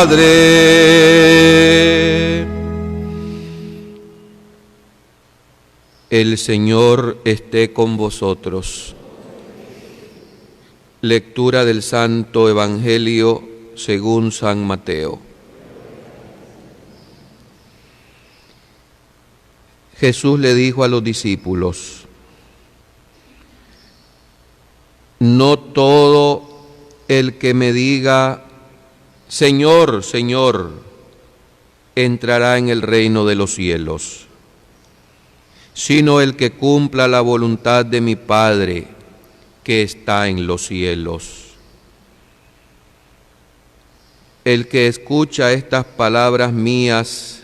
Padre. El Señor esté con vosotros. Lectura del Santo Evangelio según San Mateo. Jesús le dijo a los discípulos: no todo el que me diga Señor, Señor, entrará en el reino de los cielos, sino el que cumpla la voluntad de mi Padre que está en los cielos. El que escucha estas palabras mías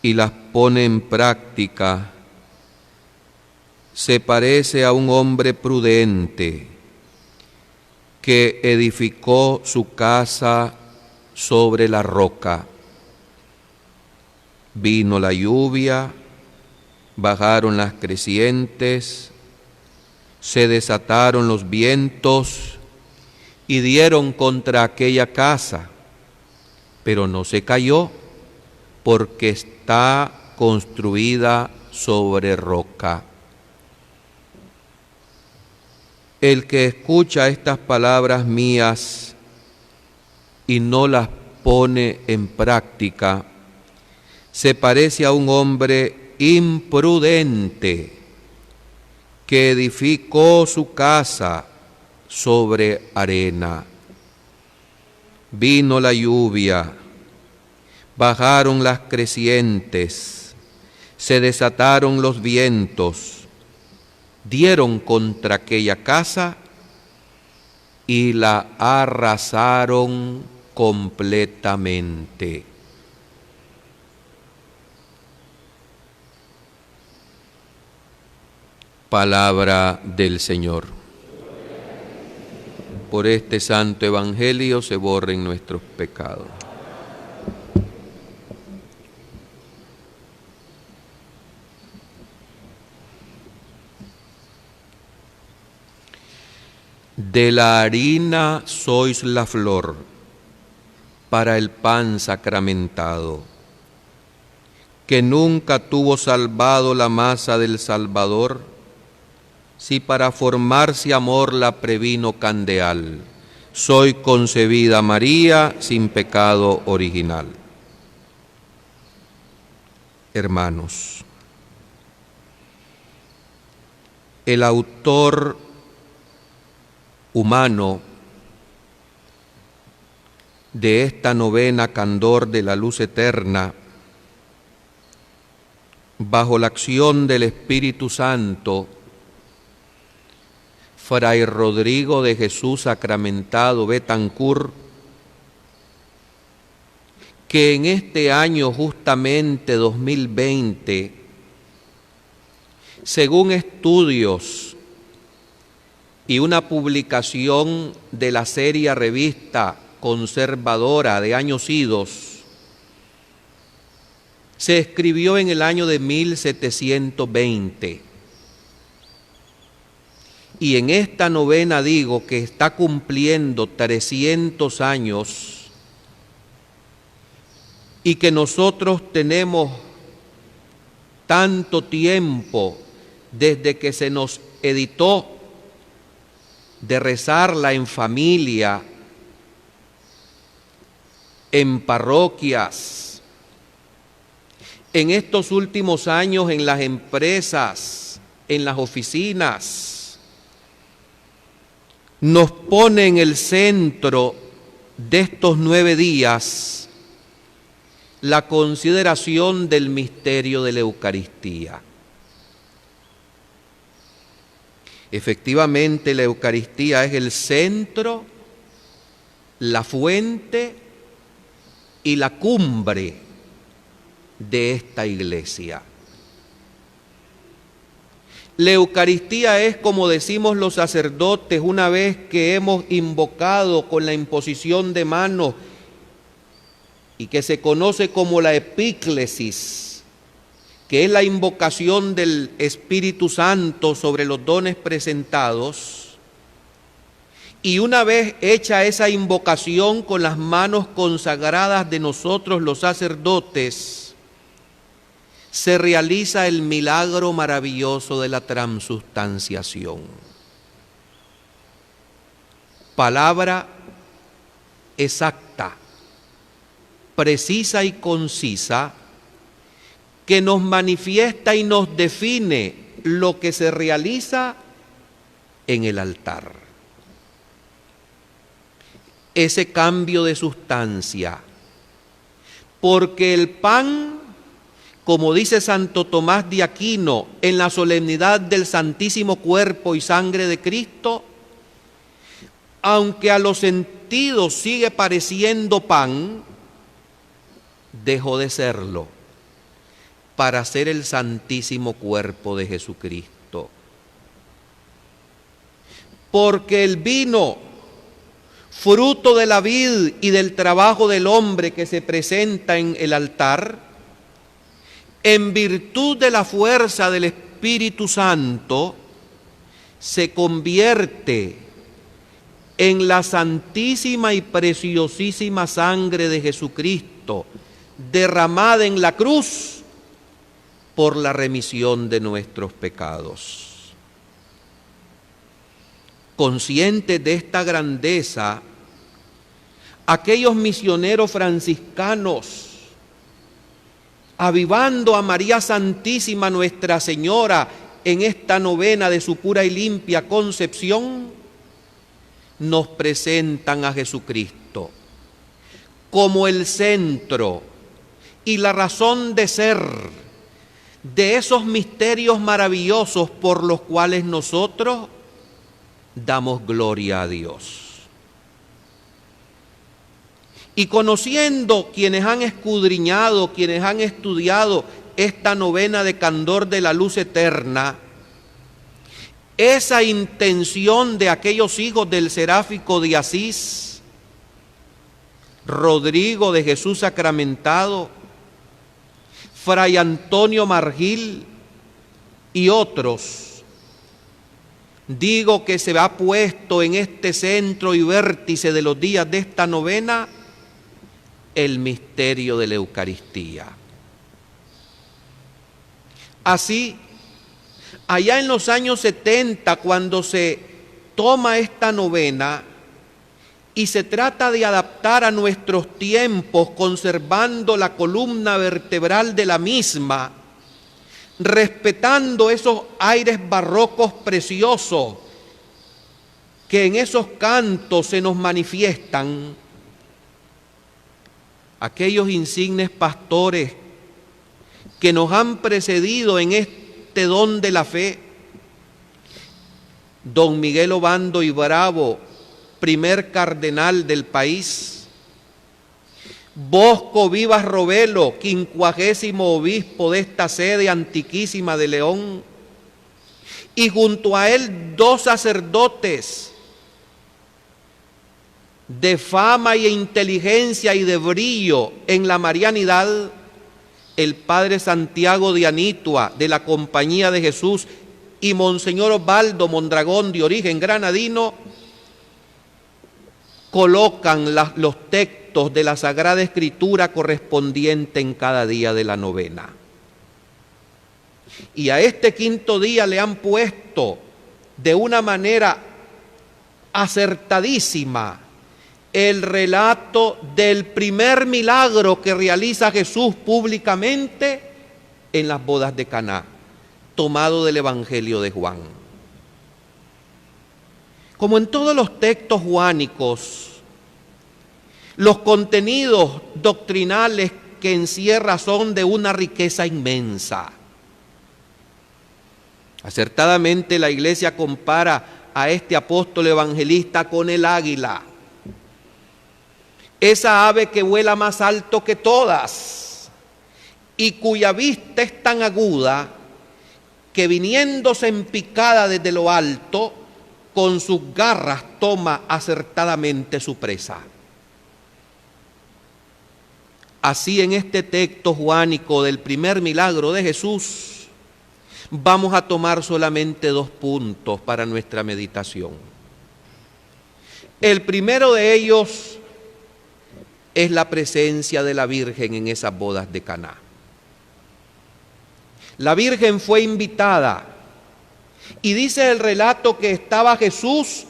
y las pone en práctica, se parece a un hombre prudente que edificó su casa sobre la roca. Vino la lluvia, bajaron las crecientes, se desataron los vientos y dieron contra aquella casa, pero no se cayó porque está construida sobre roca. El que escucha estas palabras mías y no las pone en práctica, se parece a un hombre imprudente que edificó su casa sobre arena. Vino la lluvia, bajaron las crecientes, se desataron los vientos, dieron contra aquella casa y la arrasaron completamente. Palabra del Señor. Por este santo evangelio se borren nuestros pecados. De la harina sois la flor para el pan sacramentado, que nunca tuvo salvado la masa del Salvador, si para formarse amor la previno candeal. Soy concebida María sin pecado original. Hermanos, el autor humano de esta novena Candor de la Luz Eterna, bajo la acción del Espíritu Santo, Fray Rodrigo de Jesús Sacramentado Betancourt, que en este año justamente 2020, según estudios y una publicación de la seria revista conservadora de años idos, se escribió en el año de 1720. Y en esta novena digo que está cumpliendo 300 años y que nosotros tenemos tanto tiempo desde que se nos editó de rezarla en familia, en parroquias, en estos últimos años en las empresas, en las oficinas, nos pone en el centro de estos 9 días la consideración del misterio de la Eucaristía. Efectivamente, la Eucaristía es el centro, la fuente y la cumbre de esta iglesia. La Eucaristía es, como decimos los sacerdotes, una vez que hemos invocado con la imposición de manos y que se conoce como la epíclesis, que es la invocación del Espíritu Santo sobre los dones presentados, Y una vez hecha esa invocación con las manos consagradas de nosotros los sacerdotes, se realiza el milagro maravilloso de la transustanciación. Palabra exacta, precisa y concisa, que nos manifiesta y nos define lo que se realiza en el altar. Ese cambio de sustancia, porque el pan, como dice Santo Tomás de Aquino en la solemnidad del Santísimo Cuerpo y Sangre de Cristo, aunque a los sentidos sigue pareciendo pan, dejó de serlo para ser el Santísimo Cuerpo de Jesucristo. Porque el vino, fruto de la vid y del trabajo del hombre que se presenta en el altar, en virtud de la fuerza del Espíritu Santo, se convierte en la santísima y preciosísima sangre de Jesucristo, derramada en la cruz por la remisión de nuestros pecados. Conscientes de esta grandeza, aquellos misioneros franciscanos, avivando a María Santísima Nuestra Señora en esta novena de su pura y limpia concepción, nos presentan a Jesucristo como el centro y la razón de ser de esos misterios maravillosos por los cuales nosotros damos gloria a Dios. Y conociendo quienes han escudriñado, quienes han estudiado esta novena de candor de la luz eterna, esa intención de aquellos hijos del Seráfico de Asís, Rodrigo de Jesús Sacramentado, Fray Antonio Margil y otros, digo que se ha puesto en este centro y vértice de los días de esta novena el misterio de la Eucaristía. Así, allá en los años 70, cuando se toma esta novena y se trata de adaptar a nuestros tiempos, conservando la columna vertebral de la misma, respetando esos aires barrocos preciosos que en esos cantos se nos manifiestan, aquellos insignes pastores que nos han precedido en este don de la fe, don Miguel Obando y Bravo, primer cardenal del país, Bosco Vivas Robelo, 50º obispo de esta sede antiquísima de León, y junto a él 2 sacerdotes de fama y inteligencia y de brillo en la marianidad, el padre Santiago de Anitua de la Compañía de Jesús y Monseñor Osvaldo Mondragón de origen granadino, colocan los textos de la Sagrada Escritura correspondiente en cada día de la novena. Y a este 5.º día le han puesto de una manera acertadísima el relato del primer milagro que realiza Jesús públicamente en las bodas de Caná, tomado del Evangelio de Juan. Como en todos los textos juánicos, los contenidos doctrinales que encierra son de una riqueza inmensa. Acertadamente la Iglesia compara a este apóstol evangelista con el águila, esa ave que vuela más alto que todas y cuya vista es tan aguda que viniéndose en picada desde lo alto, con sus garras toma acertadamente su presa. Así en este texto juánico del primer milagro de Jesús, vamos a tomar solamente 2 puntos para nuestra meditación. El primero de ellos es la presencia de la Virgen en esas bodas de Caná. La Virgen fue invitada y dice el relato que estaba Jesús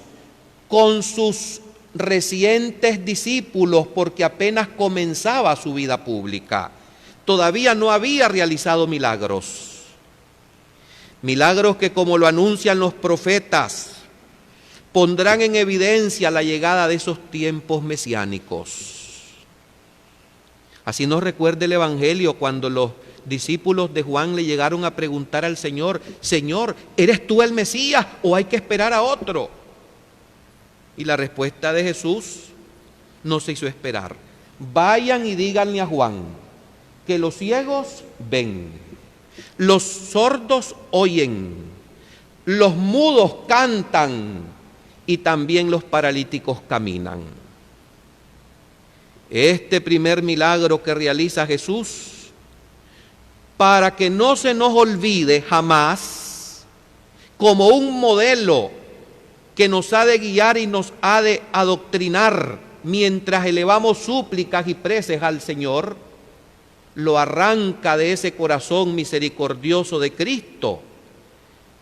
con sus recientes discípulos porque apenas comenzaba su vida pública. Todavía no había realizado milagros. Milagros que, como lo anuncian los profetas, pondrán en evidencia la llegada de esos tiempos mesiánicos. Así nos recuerda el Evangelio cuando los discípulos de Juan le llegaron a preguntar al Señor: Señor, ¿eres tú el Mesías o hay que esperar a otro? Y la respuesta de Jesús no se hizo esperar. Vayan y díganle a Juan que los ciegos ven, los sordos oyen, los mudos cantan y también los paralíticos caminan. Este primer milagro que realiza Jesús, para que no se nos olvide jamás, como un modelo que nos ha de guiar y nos ha de adoctrinar mientras elevamos súplicas y preces al Señor, lo arranca de ese corazón misericordioso de Cristo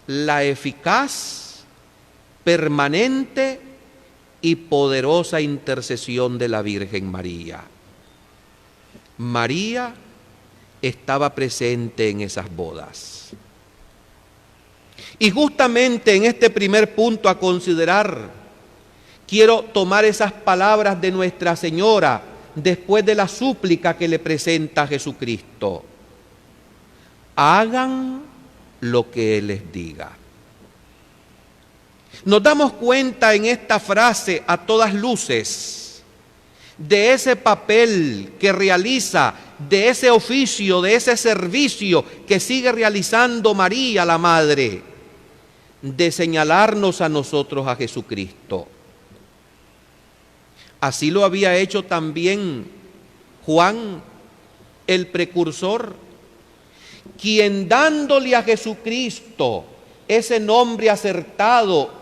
la eficaz, permanente y poderosa intercesión de la Virgen María. María estaba presente en esas bodas. Y justamente en este primer punto a considerar, quiero tomar esas palabras de Nuestra Señora después de la súplica que le presenta a Jesucristo. Hagan lo que Él les diga. Nos damos cuenta en esta frase a todas luces de ese papel que realiza, de ese oficio, de ese servicio que sigue realizando María la Madre, de señalarnos a nosotros a Jesucristo. Así lo había hecho también Juan, el precursor, quien dándole a Jesucristo ese nombre acertado,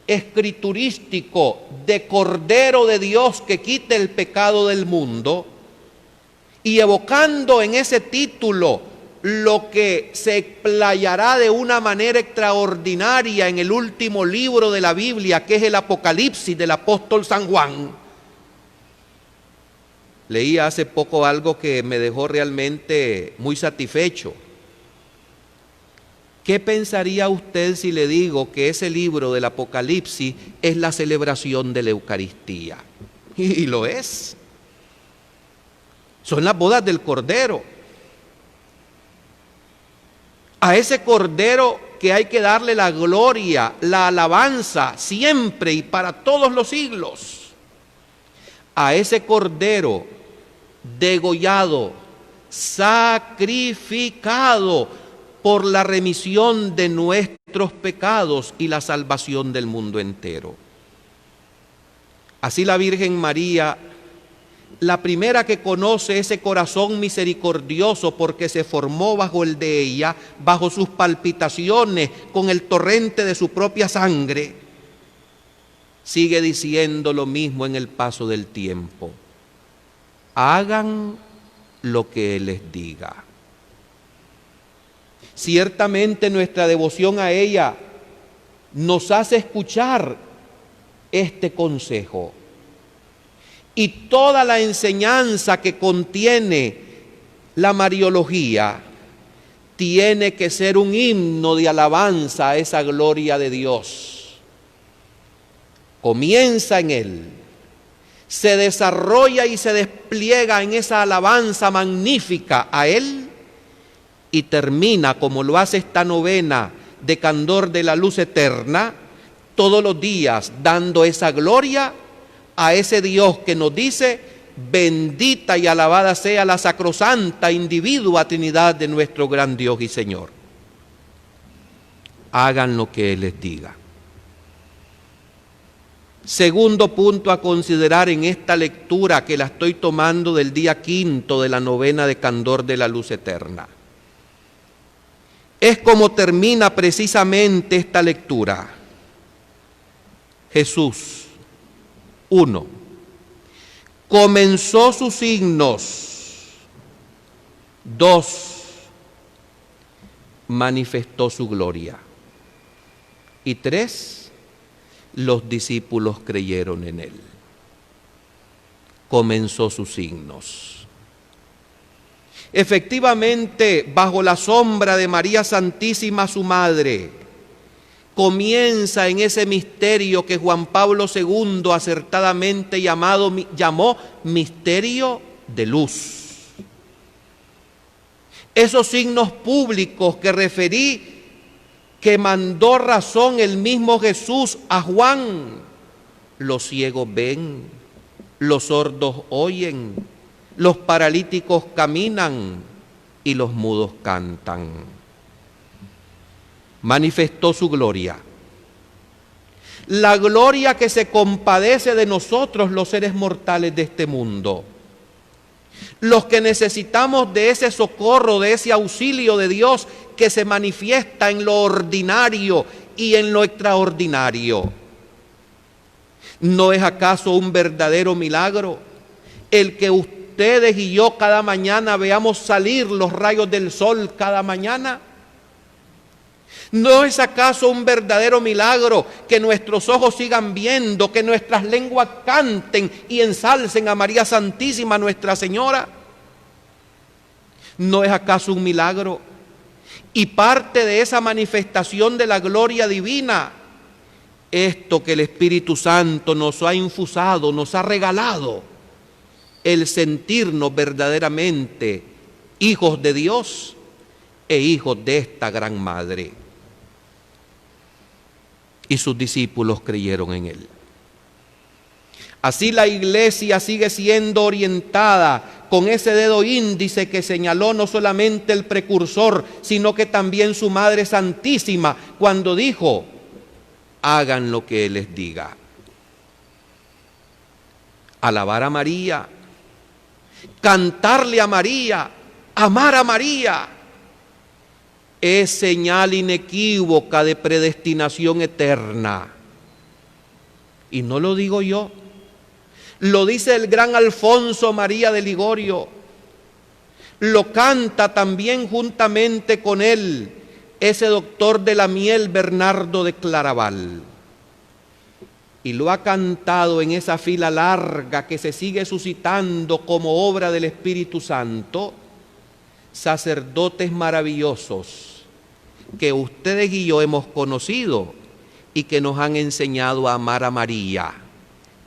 escriturístico, de Cordero de Dios que quita el pecado del mundo, y evocando en ese título lo que se explayará de una manera extraordinaria en el último libro de la Biblia, que es el Apocalipsis del apóstol San Juan. Leí hace poco algo que me dejó realmente muy satisfecho. ¿Qué pensaría usted si le digo que ese libro del Apocalipsis es la celebración de la Eucaristía? Y lo es. Son las bodas del Cordero. A ese Cordero que hay que darle la gloria, la alabanza, siempre y para todos los siglos. A ese Cordero degollado, sacrificado por la remisión de nuestros pecados y la salvación del mundo entero. Así la Virgen María, la primera que conoce ese corazón misericordioso porque se formó bajo el de ella, bajo sus palpitaciones, con el torrente de su propia sangre, sigue diciendo lo mismo en el paso del tiempo. Hagan lo que Él les diga. Ciertamente nuestra devoción a ella nos hace escuchar este consejo. Y toda la enseñanza que contiene la Mariología tiene que ser un himno de alabanza a esa gloria de Dios. Comienza en Él, se desarrolla y se despliega en esa alabanza magnífica a Él y termina, como lo hace esta novena de Candor de la Luz Eterna, todos los días dando esa gloria a ese Dios que nos dice: bendita y alabada sea la sacrosanta individua Trinidad de nuestro gran Dios y Señor. Hagan lo que Él les diga. Segundo punto a considerar en esta lectura, que la estoy tomando del día 5 de la novena de Candor de la Luz Eterna. Es como termina precisamente esta lectura. Jesús, 1. Comenzó sus signos. 2. Manifestó su gloria. Y 3. Los discípulos creyeron en él. Comenzó sus signos. Efectivamente, bajo la sombra de María Santísima, su madre, comienza en ese misterio que Juan Pablo II acertadamente llamó misterio de luz. Esos signos públicos que referí, que mandó razón el mismo Jesús a Juan: los ciegos ven, los sordos oyen, los paralíticos caminan y los mudos cantan. Manifestó su gloria. La gloria que se compadece de nosotros, los seres mortales de este mundo. Los que necesitamos de ese socorro, de ese auxilio de Dios que se manifiesta en lo ordinario y en lo extraordinario. ¿No es acaso un verdadero milagro el que ustedes y yo cada mañana veamos salir los rayos del sol cada mañana? ¿No es acaso un verdadero milagro que nuestros ojos sigan viendo, que nuestras lenguas canten y ensalcen a María Santísima, Nuestra Señora? ¿No es acaso un milagro? Y parte de esa manifestación de la gloria divina, esto que el Espíritu Santo nos ha infusado, nos ha regalado, el sentirnos verdaderamente hijos de Dios e hijos de esta gran Madre. Y sus discípulos creyeron en él. Así la Iglesia sigue siendo orientada con ese dedo índice que señaló no solamente el precursor, sino que también su Madre Santísima, cuando dijo: hagan lo que Él les diga. Alabar a María, cantarle a María, amar a María, es señal inequívoca de predestinación eterna. Y no lo digo yo, lo dice el gran Alfonso María de Ligorio, lo canta también juntamente con él ese doctor de la miel Bernardo de Claraval, y lo ha cantado en esa fila larga que se sigue suscitando como obra del Espíritu Santo, sacerdotes maravillosos que ustedes y yo hemos conocido y que nos han enseñado a amar a María,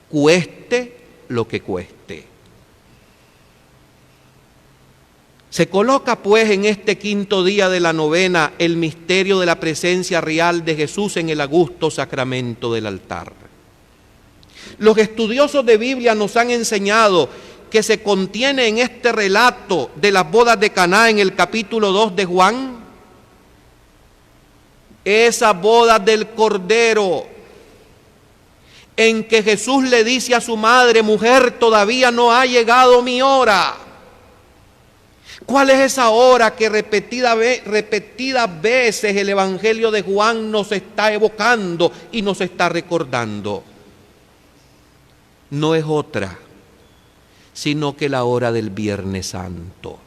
cueste lo que cueste. Se coloca pues en este quinto día de la novena el misterio de la presencia real de Jesús en el augusto sacramento del altar. Los estudiosos de Biblia nos han enseñado que se contiene en este relato de las bodas de Caná en el capítulo 2 de Juan, esa boda del Cordero, en que Jesús le dice a su madre: mujer, todavía no ha llegado mi hora. ¿Cuál es esa hora que repetidas veces el Evangelio de Juan nos está evocando y nos está recordando? No es otra, sino que la hora del Viernes Santo.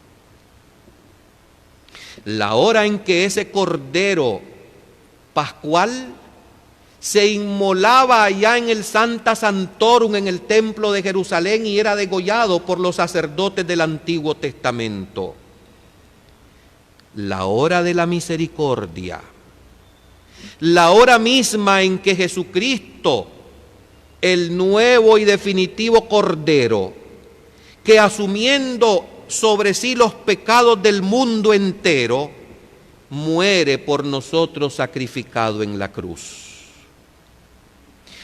La hora en que ese Cordero pascual se inmolaba allá en el Sancta Sanctorum, en el templo de Jerusalén, y era degollado por los sacerdotes del Antiguo Testamento. La hora de la misericordia, la hora misma en que Jesucristo, el nuevo y definitivo Cordero, que asumiendo sobre sí los pecados del mundo entero, muere por nosotros sacrificado en la cruz.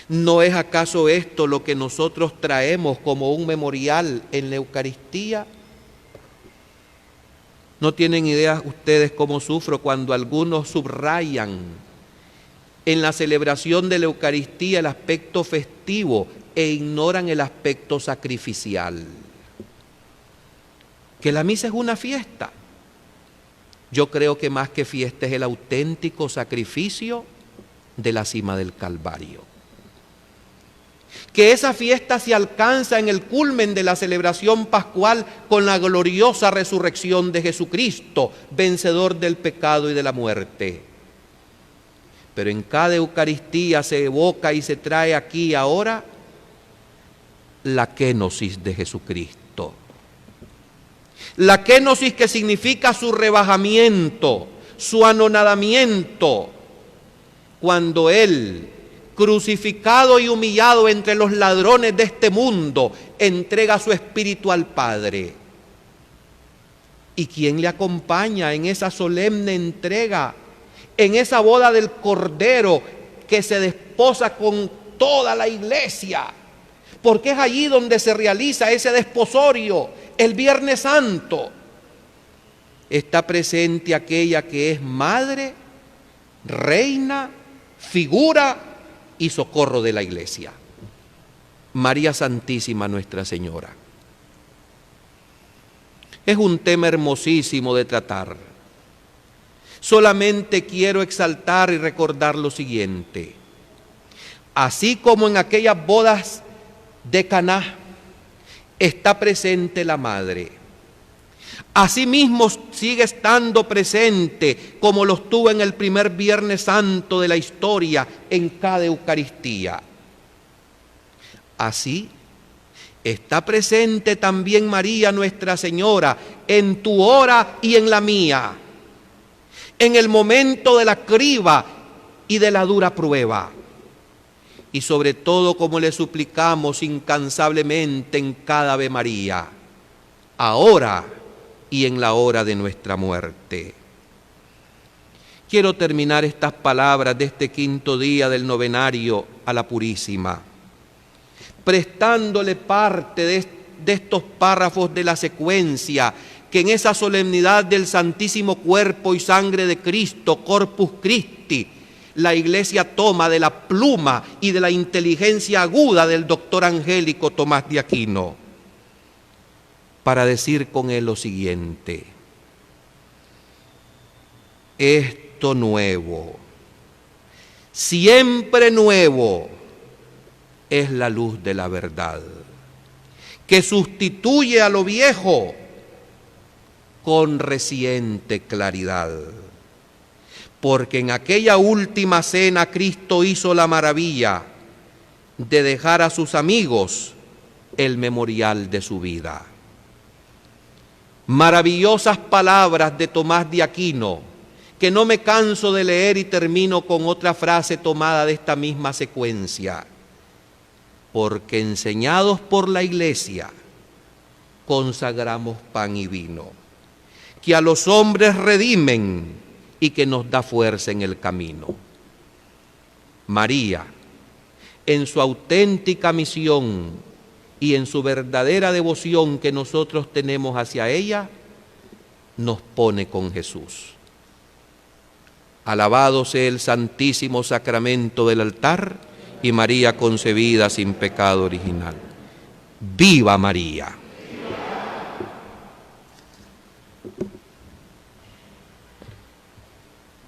¿No es acaso esto lo que nosotros traemos como un memorial en la Eucaristía? ¿No tienen idea ustedes cómo sufro cuando algunos subrayan en la celebración de la Eucaristía el aspecto festivo e ignoran el aspecto sacrificial? Que la misa es una fiesta. Yo creo que más que fiesta es el auténtico sacrificio de la cima del Calvario. que esa fiesta se alcanza en el culmen de la celebración pascual con la gloriosa resurrección de Jesucristo, vencedor del pecado y de la muerte. Pero en cada Eucaristía se evoca y se trae aquí ahora la kénosis de Jesucristo. La kénosis, que significa su rebajamiento, su anonadamiento, cuando Él, crucificado y humillado entre los ladrones de este mundo, entrega su espíritu al Padre. ¿Y quién le acompaña en esa solemne entrega, en esa boda del Cordero que se desposa con toda la iglesia? Porque es allí donde se realiza ese desposorio, el Viernes Santo. Está presente aquella que es madre, reina, figura y socorro de la iglesia, María Santísima Nuestra Señora. Es un tema hermosísimo de tratar. Solamente quiero exaltar y recordar lo siguiente. Así como en aquellas bodas de Caná está presente la madre, asimismo sigue estando presente, como lo estuvo en el primer Viernes Santo de la historia, en cada Eucaristía. Así está presente también María Nuestra Señora en tu hora y en la mía, en el momento de la criba y de la dura prueba. Y sobre todo, como le suplicamos incansablemente en cada Ave María, ahora y en la hora de nuestra muerte. Quiero terminar estas palabras de este quinto día del novenario a la Purísima, prestándole parte de estos párrafos de la secuencia que en esa solemnidad del Santísimo Cuerpo y Sangre de Cristo, Corpus Christi, la Iglesia toma de la pluma y de la inteligencia aguda del doctor angélico Tomás de Aquino, para decir con él lo siguiente: esto nuevo, siempre nuevo, es la luz de la verdad, que sustituye a lo viejo con reciente claridad. Porque en aquella última cena Cristo hizo la maravilla de dejar a sus amigos el memorial de su vida. Maravillosas palabras de Tomás de Aquino, que no me canso de leer, y termino con otra frase tomada de esta misma secuencia. Porque enseñados por la Iglesia, consagramos pan y vino, que a los hombres redimen y que nos da fuerza en el camino. María, en su auténtica misión y en su verdadera devoción que nosotros tenemos hacia ella, nos pone con Jesús. Alabado sea el Santísimo Sacramento del altar y María concebida sin pecado original. ¡Viva María!